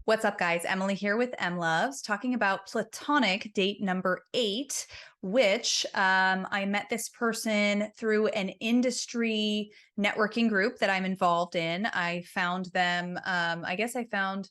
What's up, guys? Emily here with emlovz, talking about platonic date number 8, which I met this person through an industry networking group that I'm involved in. I found them, I guess I found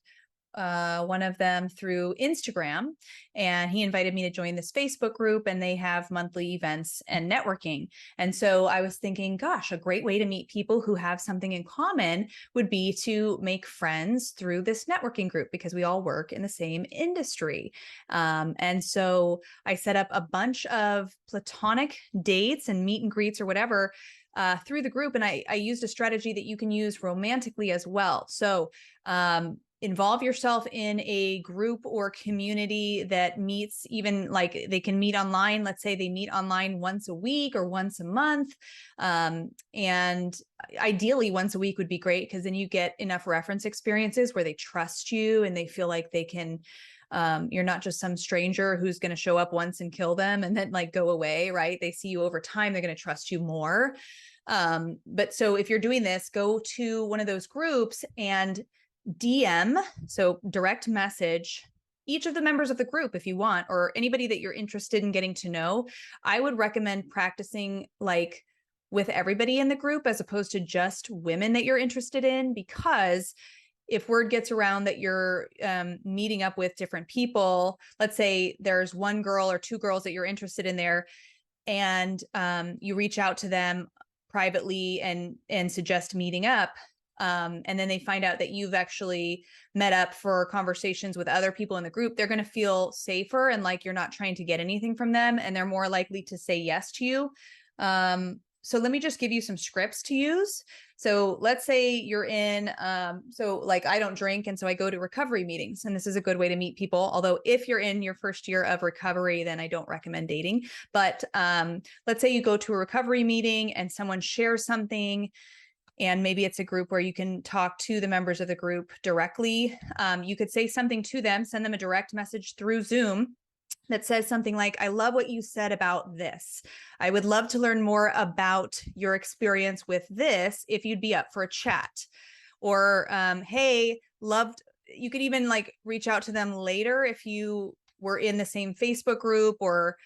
one of them through Instagram, and he invited me to join this Facebook group, and they have monthly events and networking. And so I was thinking, gosh, a great way to meet people who have something in common would be to make friends through this networking group because we all work in the same industry. And so I set up a bunch of platonic dates and meet and greets or whatever through the group. And I used a strategy that you can use romantically as well. So involve yourself in a group or community that meets, even like they can meet online. Let's say they meet online once a week or once a month. And ideally once a week would be great, because then you get enough reference experiences where they trust you and they feel like they can, you're not just some stranger who's going to show up once and kill them and then like go away, right? They see you over time, they're going to trust you more. But so if you're doing this, go to one of those groups and DM, so direct message, each of the members of the group if you want, or anybody that you're interested in getting to know. I would recommend practicing like with everybody in the group as opposed to just women that you're interested in, because if word gets around that you're meeting up with different people, let's say there's one girl or two girls that you're interested in there, and you reach out to them privately and suggest meeting up, and then they find out that you've actually met up for conversations with other people in the group, they're going to feel safer and like you're not trying to get anything from them, and they're more likely to say yes to you. So let me just give you some scripts to use. So let's say you're in, so like I don't drink, and so I go to recovery meetings, and this is a good way to meet people. Although if you're in your first year of recovery, then I don't recommend dating. But let's say you go to a recovery meeting and someone shares something, and maybe it's a group where you can talk to the members of the group directly. You could say something to them, send them a direct message through Zoom that says something like, I love what you said about this. I would love to learn more about your experience with this if you'd be up for a chat. Or, hey, loved, you could even like reach out to them later if you were in the same Facebook group, or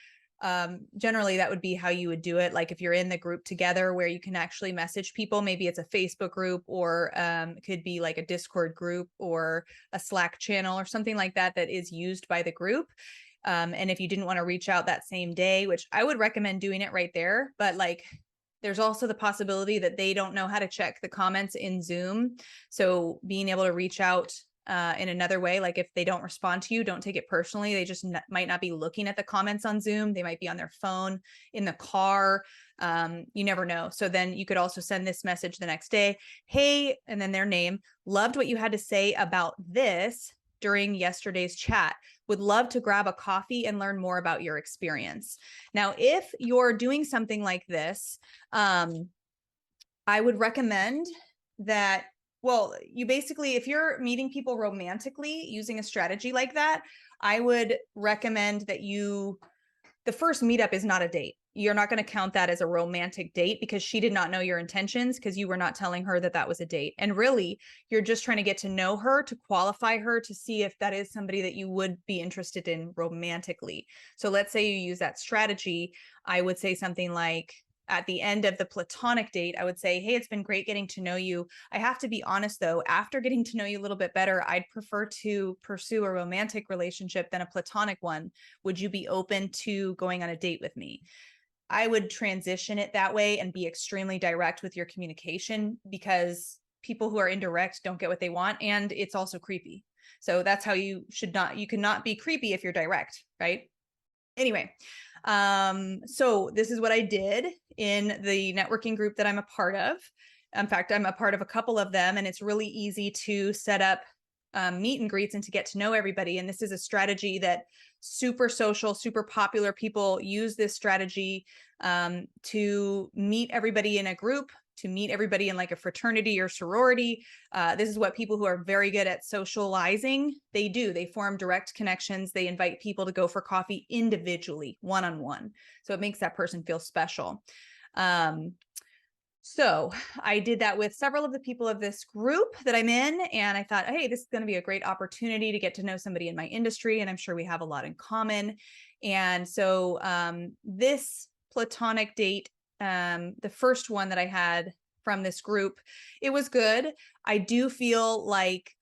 generally that would be how you would do it. Like if you're in the group together where you can actually message people, maybe it's a Facebook group, or it could be like a Discord group or a Slack channel or something like that that is used by the group. And if you didn't want to reach out that same day, which I would recommend doing it right there, but like there's also the possibility that they don't know how to check the comments in Zoom. So being able to reach out in another way, like if they don't respond to you, don't take it personally. They just might not be looking at the comments on Zoom. They might be on their phone, in the car. You never know. So then you could also send this message the next day. Hey, and then their name, loved what you had to say about this during yesterday's chat. Would love to grab a coffee and learn more about your experience. Now, if you're doing something like this, I would recommend that, well, you basically, if you're meeting people romantically using a strategy like that, I would recommend that the first meetup is not a date. You're not going to count that as a romantic date because she did not know your intentions, because you were not telling her that that was a date. And really, you're just trying to get to know her, to qualify her, to see if that is somebody that you would be interested in romantically. So let's say you use that strategy. I would say something like, at the end of the platonic date, I would say, hey, it's been great getting to know you. I have to be honest, though, after getting to know you a little bit better, I'd prefer to pursue a romantic relationship than a platonic one. Would you be open to going on a date with me? I would transition it that way and be extremely direct with your communication, because people who are indirect don't get what they want, and it's also creepy. So that's how you cannot be creepy if you're direct, right? Anyway, so this is what I did in the networking group that I'm a part of. In fact, I'm a part of a couple of them, and it's really easy to set up meet and greets and to get to know everybody. And this is a strategy that super social, super popular people use this strategy to meet everybody in a group, to meet everybody in like a fraternity or sorority. This is what people who are very good at socializing, they do. They form direct connections. They invite people to go for coffee individually, one-on-one. So it makes that person feel special. So I did that with several of the people of this group that I'm in. And I thought, hey, this is going to be a great opportunity to get to know somebody in my industry. And I'm sure we have a lot in common. And so this platonic date, the first one that I had from this group, it was good. I do feel like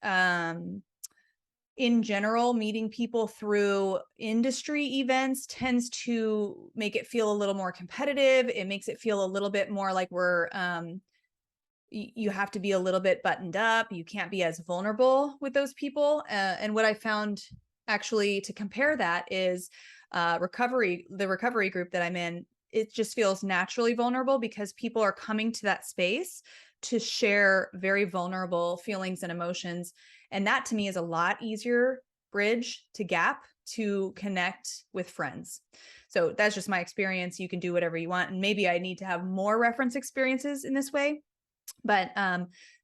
in general, meeting people through industry events tends to make it feel a little more competitive. It makes it feel a little bit more like you have to be a little bit buttoned up. You can't be as vulnerable with those people. And what I found actually to compare that is the recovery group that I'm in. It just feels naturally vulnerable because people are coming to that space to share very vulnerable feelings and emotions. And that to me is a lot easier bridge to gap to connect with friends. So that's just my experience. You can do whatever you want. And maybe I need to have more reference experiences in this way. But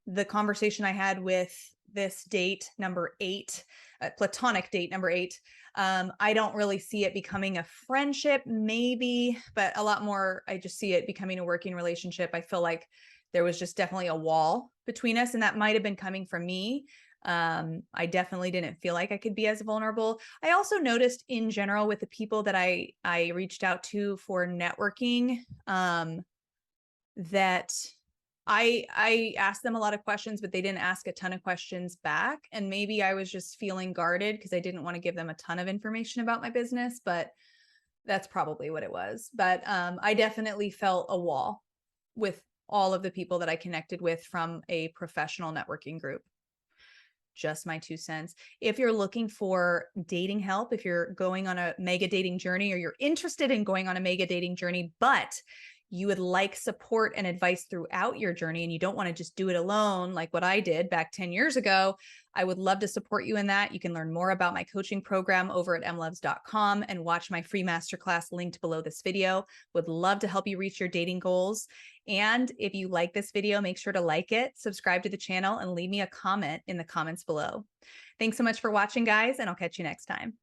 the conversation I had with this date number 8, platonic date number 8, I don't really see it becoming a friendship, maybe, but a lot more, I just see it becoming a working relationship. I feel like there was just definitely a wall between us, and that might have been coming from me. I definitely didn't feel like I could be as vulnerable. I also noticed in general with the people that I reached out to for networking, that I asked them a lot of questions, but they didn't ask a ton of questions back. And maybe I was just feeling guarded because I didn't want to give them a ton of information about my business, but that's probably what it was. But I definitely felt a wall with all of the people that I connected with from a professional networking group. Just my 2 cents. If you're looking for dating help, if you're going on a mega dating journey or you're interested in going on a mega dating journey, but you would like support and advice throughout your journey and you don't want to just do it alone like what I did back 10 years ago, I would love to support you in that. You can learn more about my coaching program over at emlovz.com and watch my free masterclass linked below this video. Would love to help you reach your dating goals. And if you like this video, make sure to like it, subscribe to the channel, and leave me a comment in the comments below. Thanks so much for watching, guys, and I'll catch you next time.